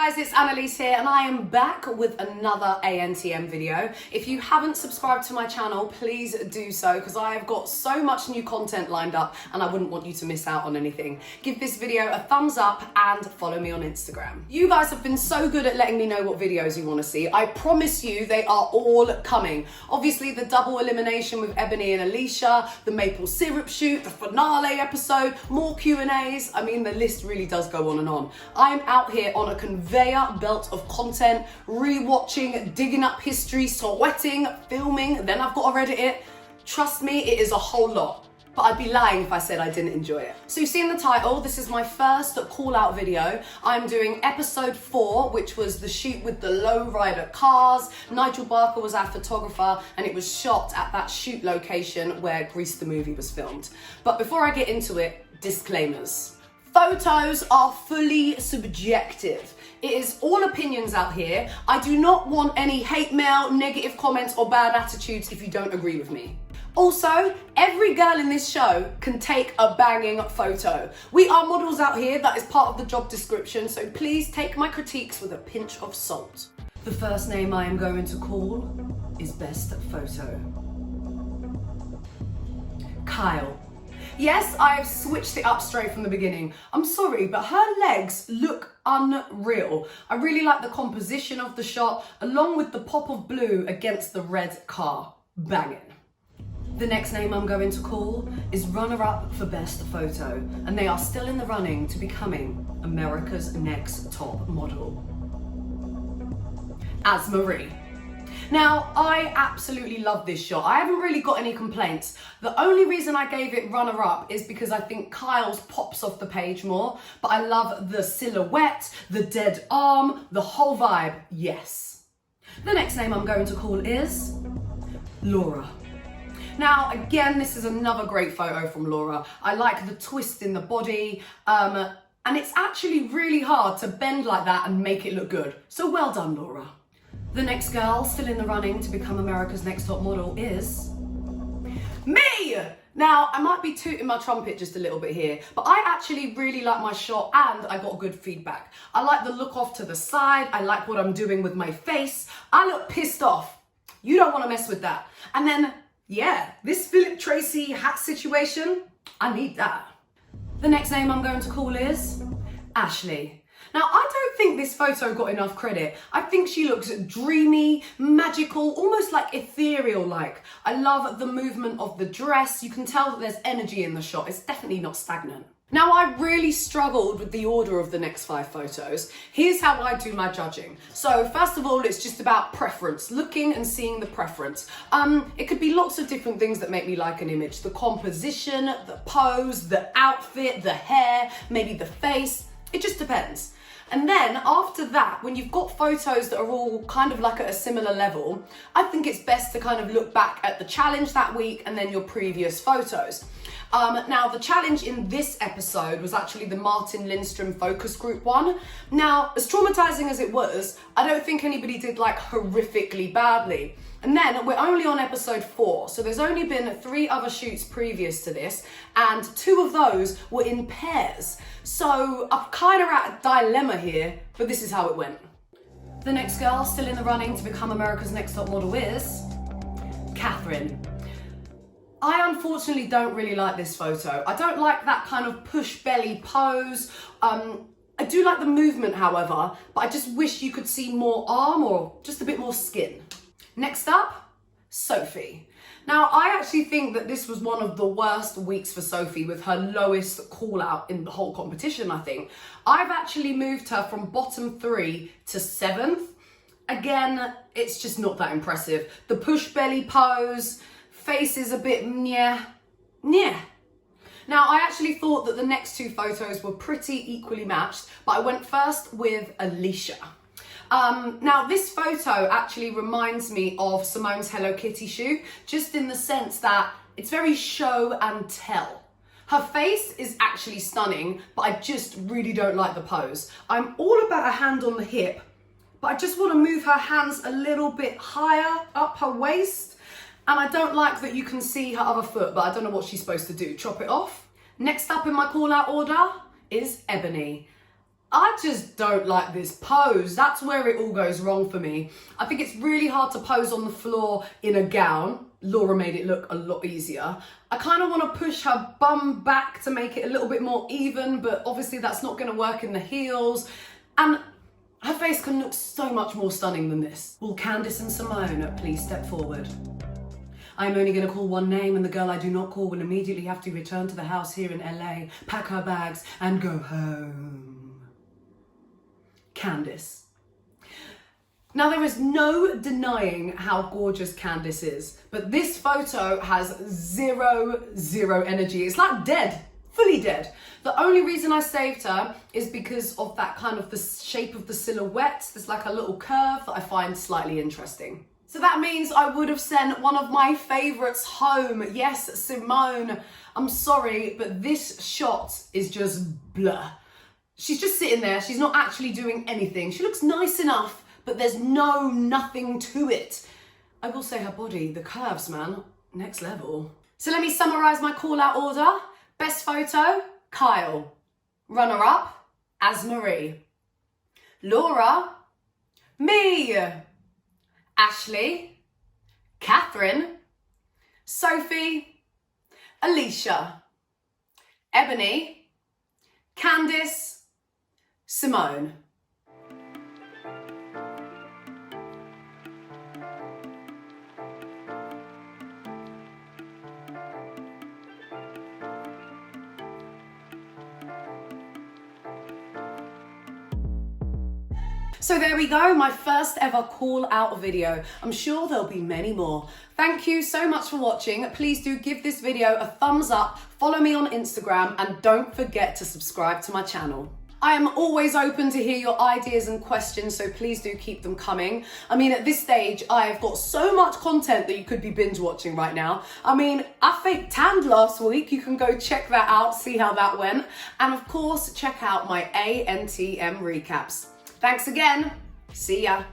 guys, it's Annaliese here and I am back with another ANTM video. If you haven't subscribed to my channel, please do so because I have got so much new content lined up and I wouldn't want you to miss out on anything. Give this video a thumbs up and follow me on Instagram. You guys have been so good at letting me know what videos you want to see. I promise you they are all coming. Obviously the double elimination with Ebony and Annaliese, the maple syrup shoot, the finale episode, more Q&As. I mean, the list really does go on and on. I'm out here on a conveyor belt of content, rewatching, digging up history, sweating, filming, then I've got to edit it. Trust me, it is a whole lot. But I'd be lying if I said I didn't enjoy it. So you've seen the title, this is my first call out video. I'm doing episode 4, which was the shoot with the lowrider cars. Nigel Barker was our photographer and it was shot at that shoot location where Grease the movie was filmed. But before I get into it, disclaimers. Photos are fully subjective. It is all opinions out here. I do not want any hate mail, negative comments or bad attitudes if you don't agree with me. Also, every girl in this show can take a banging photo. We are models out here, that is part of the job description, so please take my critiques with a pinch of salt. The first name I am going to call is Best Photo. Kyle. Yes, I've switched it up straight from the beginning. I'm sorry, but her legs look unreal. I really like the composition of the shot, along with the pop of blue against the red car. Banging. The next name I'm going to call is runner-up for Best Photo, and they are still in the running to becoming America's Next Top Model. As Marie. Now, I absolutely love this shot. I haven't really got any complaints. The only reason I gave it runner-up is because I think Kyle's pops off the page more, but I love the silhouette, the dead arm, the whole vibe, yes. The next name I'm going to call is Laura. Now, again, this is another great photo from Laura. I like the twist in the body, and it's actually really hard to bend like that and make it look good. So well done, Laura. The next girl still in the running to become America's Next Top Model is me! Now, I might be tooting my trumpet just a little bit here, but I actually really like my shot and I got good feedback. I like the look off to the side. I like what I'm doing with my face. I look pissed off. You don't want to mess with that. And then, yeah, this Philip Tracy hat situation, I need that. The next name I'm going to call is Ashley. Now, I don't think this photo got enough credit. I think she looks dreamy, magical, almost like ethereal-like. I love the movement of the dress. You can tell that there's energy in the shot. It's definitely not stagnant. Now, I really struggled with the order of the next 5 photos. Here's how I do my judging. So, first of all, it's just about preference, looking and seeing the preference. It could be lots of different things that make me like an image. The composition, the pose, the outfit, the hair, maybe the face. It just depends. And then after that, when you've got photos that are all kind of like at a similar level, I think it's best to kind of look back at the challenge that week and then your previous photos. Now, the challenge in this episode was actually the Martin Lindstrom focus group one. Now, as traumatizing as it was, I don't think anybody did like horrifically badly. And then we're only on episode 4, so there's only been 3 other shoots previous to this, and 2 of those were in pairs. So I'm kind of at a dilemma here, but this is how it went. The next girl still in the running to become America's Next Top Model is Catherine. I unfortunately don't really like this photo. I don't like that kind of push belly pose. I do like the movement, however, but I just wish you could see more arm or just a bit more skin. Next up, Sophie. Now, I actually think that this was one of the worst weeks for Sophie with her lowest call out in the whole competition, I think. I've actually moved her from bottom 3 to 7th. Again, it's just not that impressive. The push belly pose, face is a bit nyeh. Now, I actually thought that the next 2 photos were pretty equally matched, but I went first with Alicia. Now, this photo actually reminds me of Simone's Hello Kitty shoot, just in the sense that it's very show and tell. Her face is actually stunning, but I just really don't like the pose. I'm all about a hand on the hip, but I just want to move her hands a little bit higher up her waist. And I don't like that you can see her other foot, but I don't know what she's supposed to do. Chop it off. Next up in my call out order is Ebony. I just don't like this pose. That's where it all goes wrong for me. I think it's really hard to pose on the floor in a gown. Laura made it look a lot easier. I kind of want to push her bum back to make it a little bit more even, but obviously that's not going to work in the heels. And her face can look so much more stunning than this. Will Candice and Simone please step forward? I'm only going to call one name, and the girl I do not call will immediately have to return to the house here in LA, pack her bags, and go home. Candice. Now, there is no denying how gorgeous Candice is, but this photo has zero energy. It's like dead, fully dead. The only reason I saved her is because of that kind of the shape of the silhouette. There's like a little curve that I find slightly interesting. So that means I would have sent one of my favorites home. Yes, Simone. I'm sorry, but this shot is just blur. She's just sitting there. She's not actually doing anything. She looks nice enough, but there's nothing to it. I will say her body, the curves, man, next level. So let me summarize my call out order. Best photo, Kyle. Runner up, As-Marie. Laura, me. Ashley, Catherine, Sophie, Alicia, Ebony, Candice, Simone. So there we go, my first ever call out video. I'm sure there'll be many more. Thank you so much for watching. Please do give this video a thumbs up, follow me on Instagram, and don't forget to subscribe to my channel. I am always open to hear your ideas and questions, so please do keep them coming. I mean, at this stage, I've got so much content that you could be binge watching right now. I mean, I fake tanned last week. You can go check that out, see how that went. And of course, check out my ANTM recaps. Thanks again. See ya.